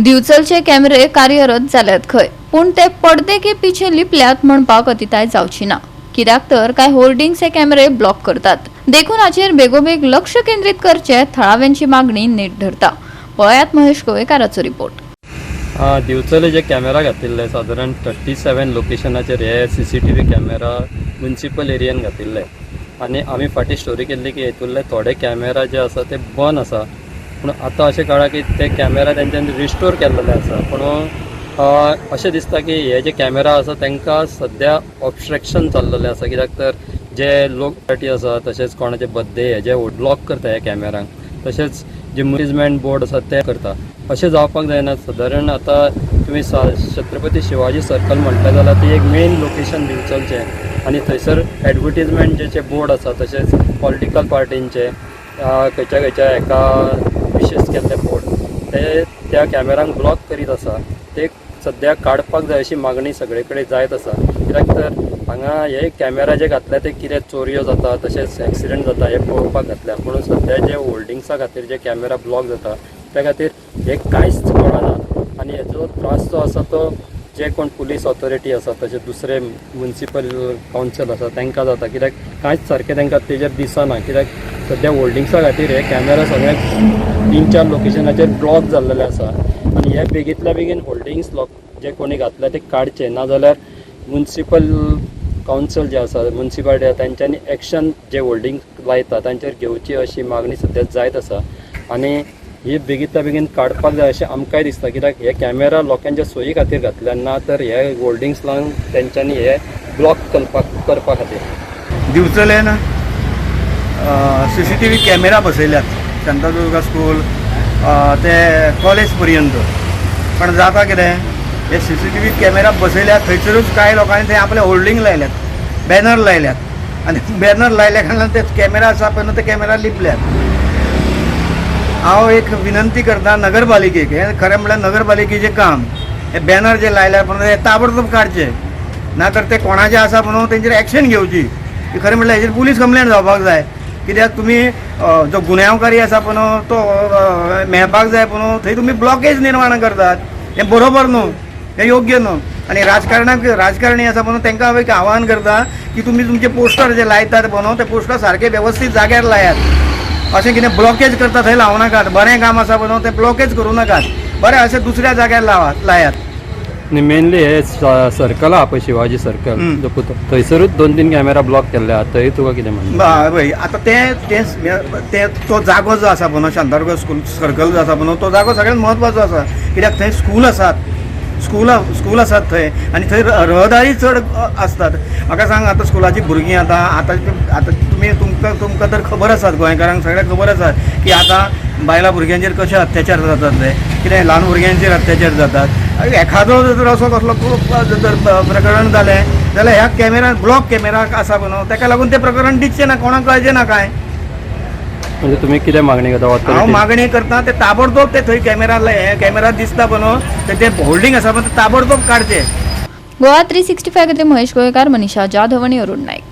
दिवचलचे कॅमेरे कार्यरत जाल्यात खंय, पूण ते पडदे के पिछे लिपल्यात म्हणपाक अतिताय जावची ना, कित्याक तर काय होर्डिंग्स हे कॅमेरे ब्लॉक करतात. देखून हाचेर बेगोबेग लक्ष केंद्रीत करचे थळाव्यांची मागणी नीट धरता. पळयात महेश गोवेकाराचो रिपोर्ट. दिवचले जे कॅमेरा घातिल्ले साधारण 37 लोकेशनाचेर हे CCTV कॅमेरा म्युनिसिपल एरियेन घातिल्ले आनी आमी फाटी स्टोरी केल्ली की हेतूंतले थोडे कॅमेरा जे आसा ते बंद आसा. पूण आतां अशें कळ्ळां की ते कॅमेरा तेंच्यांनी रिस्टोर केल्लेले आसा. पूण अशें दिसता की हे जे कॅमेरा आसा तांकां सद्या ऑब्स्ट्रक्शन चाललेलें आसा, कित्याक तर जे लोक पार्टी आसा तशेंच कोणाचे बर्थडे हे जे ब्लॉक करता हे कॅमेरांक, तशेंच जे म्युनिसिपल बोर्ड आसा ते करता. अशें जावपाक जायना. सादारण आतां तुमी छत्रपती शिवाजी सर्कल म्हणटा जाल्यार ती एक मेन लोकेशन दिवचलचें आनी थंयसर एडवर्टिजमेंट जे बोर्ड आसा तशेंच पॉलिटिकल पार्टींचे खंयच्या एका विशेश केल्ले बोर्ड ते त्या कॅमेरांक ब्लॉक करीत आसा. ते सद्या काडपाक जाय अशी मागणी सगळे कडेन जायत आसा. कित्याक तर हांगा हे कॅमेरा जे घातले ते कितें चोरयो जाता तशेंच एक्सिडेंट जाता हे पळोवपाक घातल्या. पूण सद्या जे होल्डिंग्सा खातीर जे कॅमेरा ब्लॉक जाता त्या खातीर हे कांयच कळना आनी हेचो त्रास जो आसा तो जे कोण पुलीस ऑथॉरिटी आसा तशेंच दुसरे म्युनिसिपल कावन्सिल आसा तांकां जाता, कित्याक कांयच सारकें तांकां तेजेर दिसना. कित्याक सद्या होल्डिंग्सा खातीर हे कॅमेरा सगळे 3-4 लोकेशनाचेर ब्लॉक जाल्लेले आसा आनी हे बेगींतल्या बेगीन होल्डिंग्स जे कोणी घातल्या ते काडचे, नाजाल्यार म्युनिसिपल कावन्सिल जे आसा म्युनिसिपालिटी आसा तांच्यांनी एक्शन जे होल्डिंग लायता तांचेर घेवची अशी मागणी सद्या जायत आसा. आनी ही बेगींतल्या बेगीन काडपाक जाय अशें आमकांय दिसता, कित्याक हे कॅमेरा लोकांच्या सोयी खातीर घातल्या ना तर हे होल्डिंग्स लावन तेंच्यांनी हे ब्लॉक करपा खातीर. दिवचलेन CCTV कॅमेरा बसयल्यात शांतादुर्गा स्कूल ते कॉलेज पर्यंत. पण जाता कितें, हे CCTV कॅमेरा बसयल्यात थंयसरूच कांय लोकांनी थंय आपले होल्डिंग लायल्यात, बॅनर लायल्यात आनी बॅनर लायल्या कारणान ते कॅमेरा आसा पळय ते कॅमेरा लिपल्यात. हांव एक विनंती करता नगरपालिकेक, हे खरें म्हळ्यार नगरपालिकेचें काम, हे बॅनर जे लायल्यात पण हे ताबडतोब काडचे, ना तर ते कोणाचे आसा म्हणून तेंचेर एक्शन घेवची. खरें म्हटल्यार हेचेर पुलीस कंप्लेंट जावपाक जाय. कित्याक तुमी जो गुन्यांवकारी आसा पळय न्हू तो मेळपाक जाय पळय न्हू, थंय तुमी ब्लॉकेज निर्माण करतात. हें बरोबर न्हू, हें योग्य न्हू. आनी राजकारणी आसा पळय न्हू तांकां हांव एक आवाहन करता की तुमी तुमचे पोस्टर जे लायतात पळय न्हू ते पोस्टर सारके वेवस्थीत जाग्यार लायात. अशें कितें ब्लॉकेज करता थंय लावं नाकात. बरें काम आसा पळय न्हू तें ब्लॉकेज करूं नाकात. बरें अशें दुसऱ्या जाग्यार लायात. आनी मेनली हे सर्कल आहा पळय शिवाजी सर्कल थंयसरूच 2-3 कॅमेरा ब्लॉक केल्ले आहा. थंय तुका कितें म्हणटा? पळय आतां ते तो जागो जो आसा पळय न्हू शांतादुर्गा स्कूल सर्कल जो आसा पळय न्हू तो जागो सगळ्यांत म्हत्वाचो आसा. कित्याक थंय स्कूल आसात थंय आनी थंय रहदारी चड आसतात. म्हाका सांग आतां स्कुलाची भुरगीं आतां तुमकां तर खबर आसात, गोंयकारांक सगळ्यांक खबर आसा की आतां बायलां भुरग्यांचेर कशे अत्याचार जातात ते, कितें ल्हान भुरग्यांचेर अत्याचार जातात. एखादो जर असो कसलो जर प्रकरण जालें जाल्यार ह्या कॅमेरा ब्लॉक कॅमेरा आसा पळय न्हू ताका लागून तें प्रकरण दिसचें ना, कोणाक कळचें ना काय. म्हणजे तुमी कितें मागणी करता? हांव मागणी करता ते ताबडतोब ते थंय कॅमेरा दिसता पळय न्हू ते होल्डिंग आसा पळय ते ताबडतोब काडचे. गोवा 365 खातीर महेश गोवेकार, मनीषा जाधव आनी अरुण नायक.